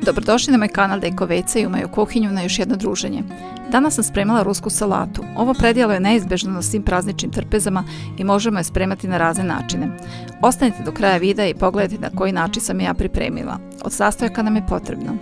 Dobrodošli na moj kanal Deko WC i u moju kuhinju na još jedno druženje. Danas sam spremala rusku salatu. Ovo predjelo je neizbežno na svim prazničnim trpezama i možemo je spremati na razne načine. Ostanite do kraja videa i pogledajte na koji način sam je ja pripremila. Od sastojaka nam je potrebno: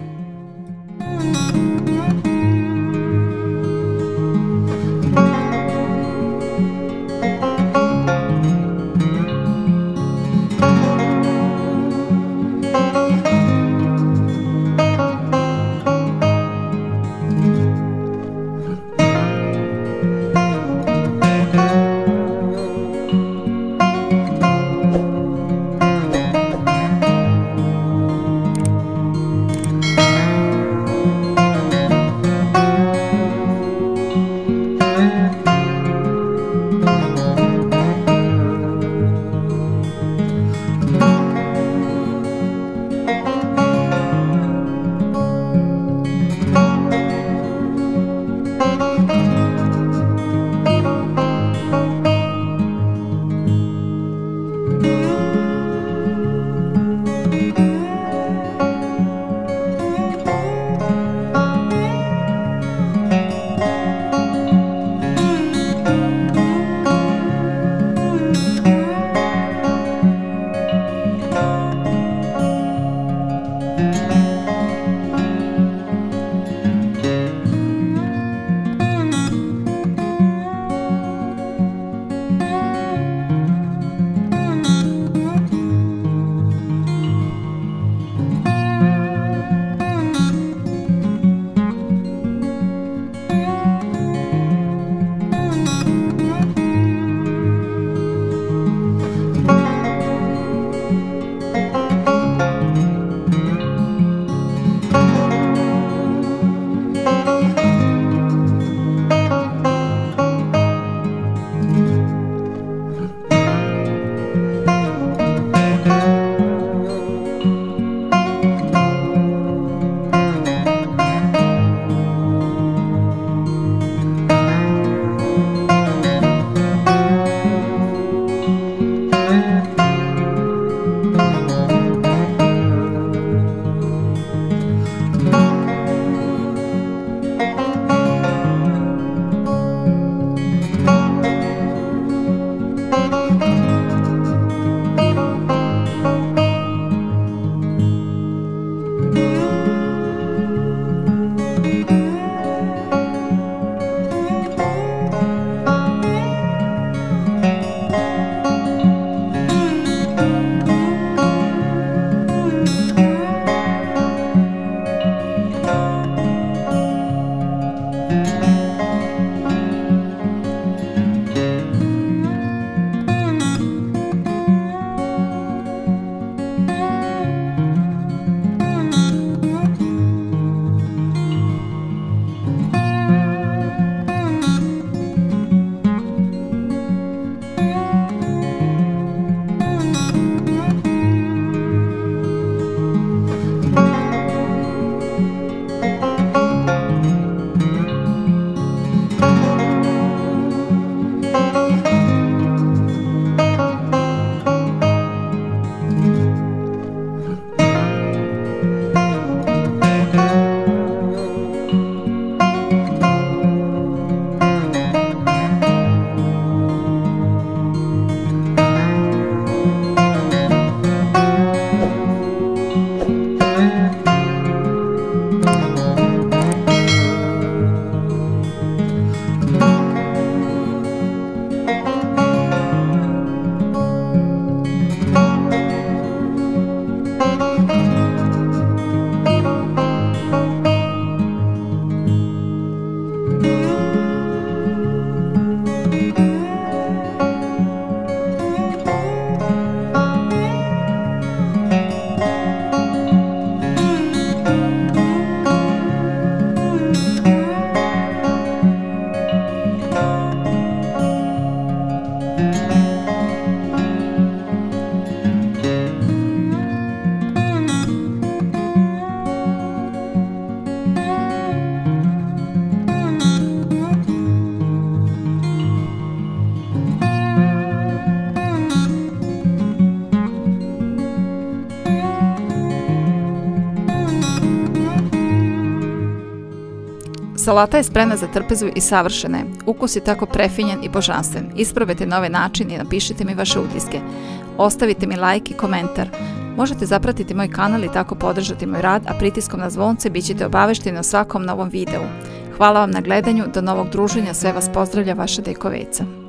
Salata je spremna za trpezu i savršena je. Ukus je tako prefinjen i božanstven. Isprobajte na ovaj način i napišite mi vaše utiske. Ostavite mi like i komentar. Možete zapratiti moj kanal i tako podržati moj rad, a pritiskom na zvonce bit ćete obavešteni o svakom novom videu. Hvala vam na gledanju, do novog druženja, sve vas pozdravlja vaša Deko Veca.